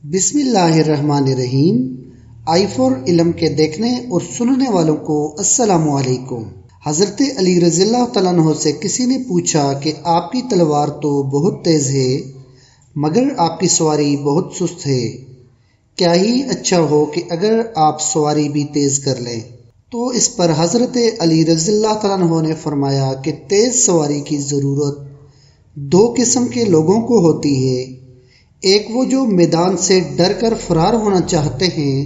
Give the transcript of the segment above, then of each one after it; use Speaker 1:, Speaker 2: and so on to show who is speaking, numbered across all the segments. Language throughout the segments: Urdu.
Speaker 1: بسم اللہ الرحمن الرحیم۔ آئی فور علم کے دیکھنے اور سننے والوں کو السلام علیکم۔ حضرت علی رضی اللہ تعالیٰ عنہ سے کسی نے پوچھا کہ آپ کی تلوار تو بہت تیز ہے مگر آپ کی سواری بہت سست ہے، کیا ہی اچھا ہو کہ اگر آپ سواری بھی تیز کر لیں؟ تو اس پر حضرت علی رضی اللہ تعالیٰ عنہ نے فرمایا کہ تیز سواری کی ضرورت دو قسم کے لوگوں کو ہوتی ہے، ایک وہ جو میدان سے ڈر کر فرار ہونا چاہتے ہیں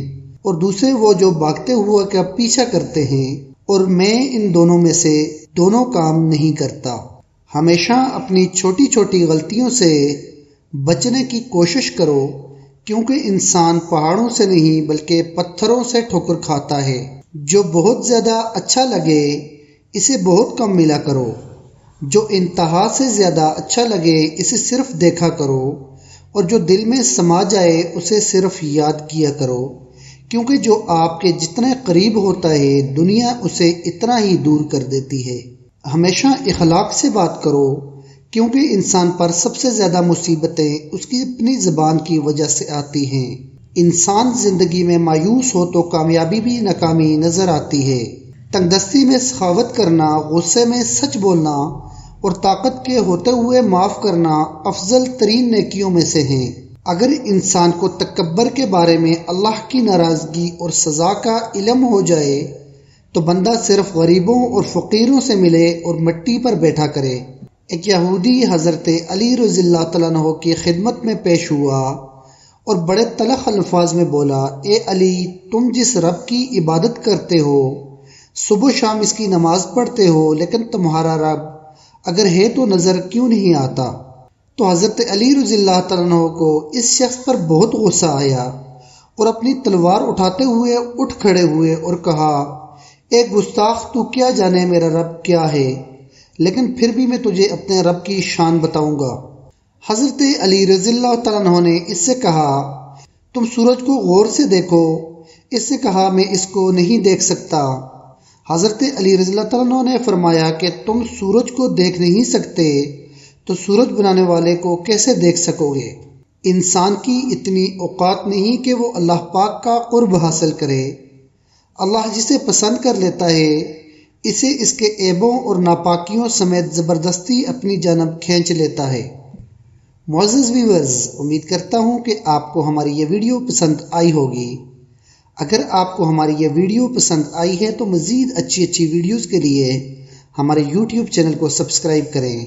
Speaker 1: اور دوسرے وہ جو بھاگتے ہوئے کا پیچھا کرتے ہیں، اور میں ان دونوں میں سے دونوں کام نہیں کرتا۔ ہمیشہ اپنی چھوٹی چھوٹی غلطیوں سے بچنے کی کوشش کرو، کیونکہ انسان پہاڑوں سے نہیں بلکہ پتھروں سے ٹھوکر کھاتا ہے۔ جو بہت زیادہ اچھا لگے اسے بہت کم ملا کرو، جو انتہا سے زیادہ اچھا لگے اسے صرف دیکھا کرو، اور جو دل میں سما جائے اسے صرف یاد کیا کرو، کیونکہ جو آپ کے جتنے قریب ہوتا ہے دنیا اسے اتنا ہی دور کر دیتی ہے۔ ہمیشہ اخلاق سے بات کرو، کیونکہ انسان پر سب سے زیادہ مصیبتیں اس کی اپنی زبان کی وجہ سے آتی ہیں۔ انسان زندگی میں مایوس ہو تو کامیابی بھی ناکامی نظر آتی ہے۔ تنگ دستی میں سخاوت کرنا، غصے میں سچ بولنا اور طاقت کے ہوتے ہوئے معاف کرنا افضل ترین نیکیوں میں سے ہیں۔ اگر انسان کو تکبر کے بارے میں اللہ کی ناراضگی اور سزا کا علم ہو جائے تو بندہ صرف غریبوں اور فقیروں سے ملے اور مٹی پر بیٹھا کرے۔ ایک یہودی حضرت علی رضی اللہ تعالیٰ عنہ کی خدمت میں پیش ہوا اور بڑے تلخ الفاظ میں بولا، اے علی، تم جس رب کی عبادت کرتے ہو، صبح شام اس کی نماز پڑھتے ہو، لیکن تمہارا رب اگر ہے تو نظر کیوں نہیں آتا؟ تو حضرت علی رضی اللہ تعالیٰ عنہ کو اس شخص پر بہت غصہ آیا اور اپنی تلوار اٹھاتے ہوئے اٹھ کھڑے ہوئے اور کہا، اے گستاخ، تو کیا جانے میرا رب کیا ہے، لیکن پھر بھی میں تجھے اپنے رب کی شان بتاؤں گا۔ حضرت علی رضی اللہ تعالیٰ عنہ نے اس سے کہا، تم سورج کو غور سے دیکھو۔ اس نے کہا، میں اس کو نہیں دیکھ سکتا۔ حضرت علی رضی اللہ تعالیٰ عنہ نے فرمایا کہ تم سورج کو دیکھ نہیں سکتے تو سورج بنانے والے کو کیسے دیکھ سکو گے؟ انسان کی اتنی اوقات نہیں کہ وہ اللہ پاک کا قرب حاصل کرے۔ اللہ جسے پسند کر لیتا ہے اسے اس کے عیبوں اور ناپاکیوں سمیت زبردستی اپنی جانب کھینچ لیتا ہے۔ معزز ویورز، امید کرتا ہوں کہ آپ کو ہماری یہ ویڈیو پسند آئی ہوگی۔ اگر آپ کو ہماری یہ ویڈیو پسند آئی ہے تو مزید اچھی ویڈیوز کے لیے ہمارے یوٹیوب چینل کو سبسکرائب کریں،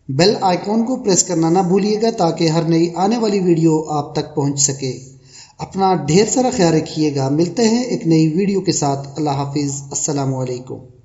Speaker 1: بیل آئیکن کو پریس کرنا نہ بھولیے گا تاکہ ہر نئی آنے والی ویڈیو آپ تک پہنچ سکے۔ اپنا ڈھیر سارا خیال رکھیے گا۔ ملتے ہیں ایک نئی ویڈیو کے ساتھ۔ اللہ حافظ۔ السلام علیکم۔